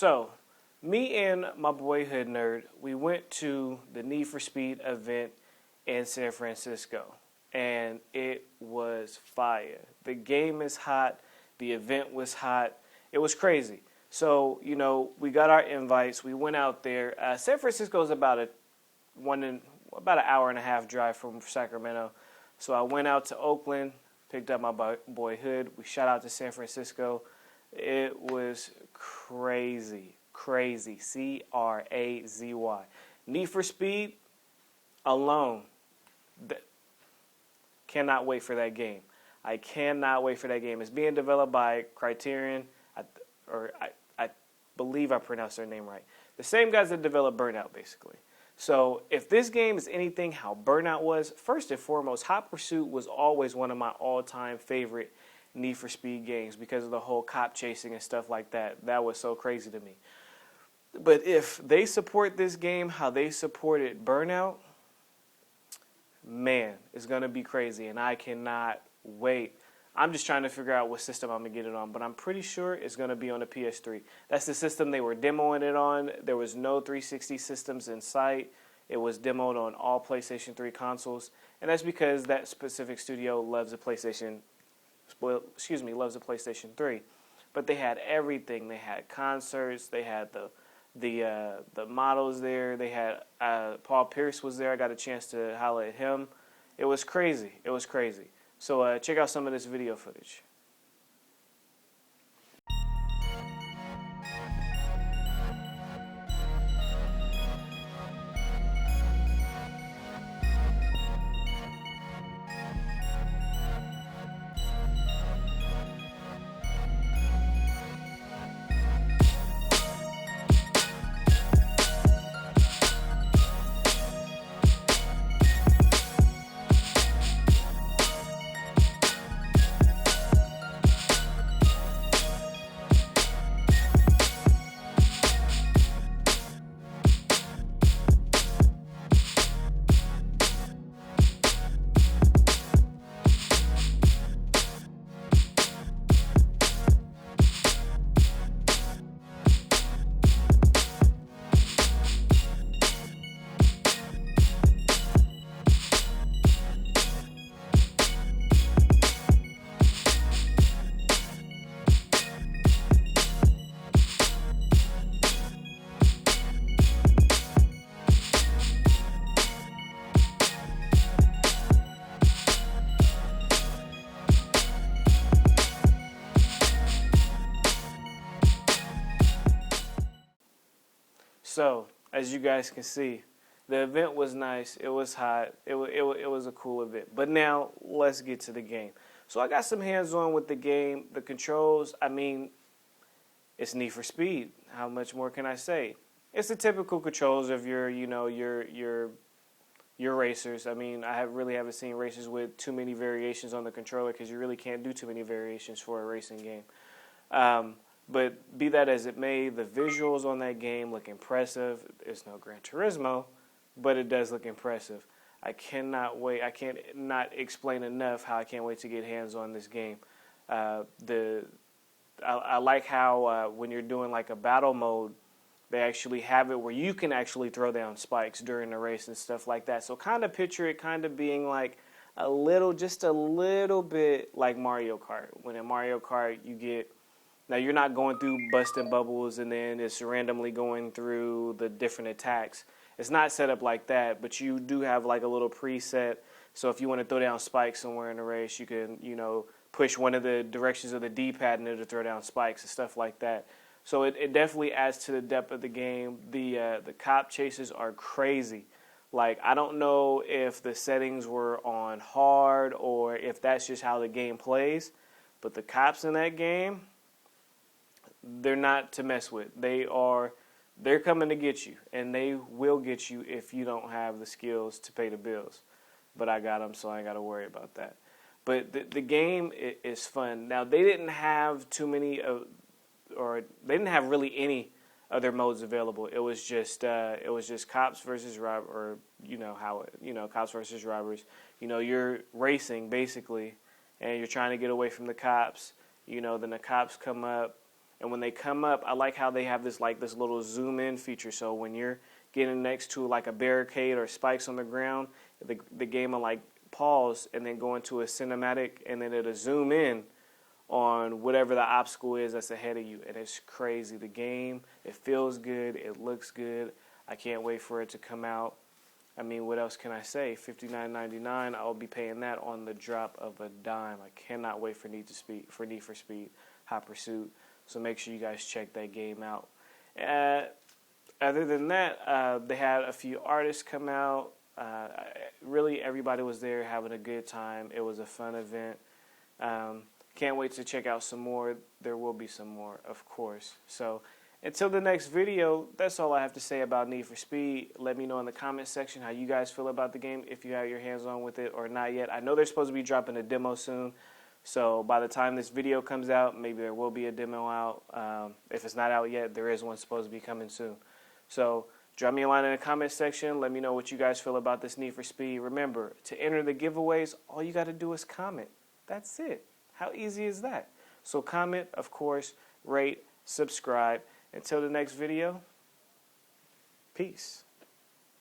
So, me and my boy Hood Nerd, we went to the Need for Speed event in San Francisco, and it was fire. The game is hot. The event was hot. It was crazy. So, we got our invites. We went out there. San Francisco is about an hour and a half drive from Sacramento. So I went out to Oakland, picked up my boy Hood. We shot out to San Francisco. It was crazy. Crazy. C-R-A-Z-Y. Need for Speed alone. Cannot wait for that game. I cannot wait for that game. It's being developed by Criterion. I believe I pronounced their name right. The same guys that developed Burnout, basically. So if this game is anything how Burnout was, first and foremost, Hot Pursuit was always one of my all-time favorite Need for Speed games because of the whole cop chasing and stuff like that. That was so crazy to me. But if they support this game how they supported Burnout, man, it's going to be crazy, and I cannot wait. I'm just trying to figure out what system I'm going to get it on, but I'm pretty sure it's going to be on the PS3. That's the system they were demoing it on. There was no 360 systems in sight. It was demoed on all PlayStation 3 consoles, and that's because that specific studio loves the PlayStation 3. But they had everything. They had concerts. They had the models there. They had Paul Pierce was there. I got a chance to holler at him. It was crazy. It was crazy. So check out some of this video footage. So, as you guys can see, the event was nice. It was hot. It was a cool event. But now, let's get to the game. So I got some hands-on with the game. The controls, I mean, it's Need for Speed. How much more can I say? It's the typical controls of your racers. I mean, I really haven't seen racers with too many variations on the controller because you really can't do too many variations for a racing game. But be that as it may, the visuals on that game look impressive. It's no Gran Turismo, but it does look impressive. I cannot wait. I can't not explain enough how I can't wait to get hands on this game. I like how when you're doing like a battle mode, they actually have it where you can actually throw down spikes during the race and stuff like that. So kind of picture it kind of being like just a little bit like Mario Kart. When in Mario Kart you get, now you're not going through busting bubbles and then it's randomly going through the different attacks. It's not set up like that, but you do have like a little preset. So if you want to throw down spikes somewhere in the race, you can, push one of the directions of the D-pad and it'll throw down spikes and stuff like that. So it definitely adds to the depth of the game. The cop chases are crazy. Like, I don't know if the settings were on hard or if that's just how the game plays, but the cops in that game, they're not to mess with. They're coming to get you, and they will get you if you don't have the skills to pay the bills. But I got them, so I ain't got to worry about that. But the game is fun. Now, they didn't have too many, or they didn't have really any other modes available. It was just cops versus robbers, or cops versus robbers. You're racing basically, and you're trying to get away from the cops. Then the cops come up. And when they come up, I like how they have this little zoom in feature. So when you're getting next to like a barricade or spikes on the ground, the game will like pause and then go into a cinematic, and then it'll zoom in on whatever the obstacle is that's ahead of you. And it's crazy. The game, it feels good, it looks good. I can't wait for it to come out. I mean, what else can I say? $59.99. I'll be paying that on the drop of a dime. I cannot wait for Need for Speed Hot Pursuit. So make sure you guys check that game out. Other than that, they had a few artists come out. Really, everybody was there having a good time. It was a fun event. Can't wait to check out some more. There will be some more, of course. So until the next video, that's all I have to say about Need for Speed. Let me know in the comment section how you guys feel about the game, if you have your hands on with it or not yet. I know they're supposed to be dropping a demo soon. So by the time this video comes out, maybe there will be a demo out. If it's not out yet, there is one supposed to be coming soon. So drop me a line in the comment section. Let me know what you guys feel about this Need for Speed. Remember, to enter the giveaways, all you got to do is comment. That's it. How easy is that? So comment, of course, rate, subscribe. Until the next video, peace.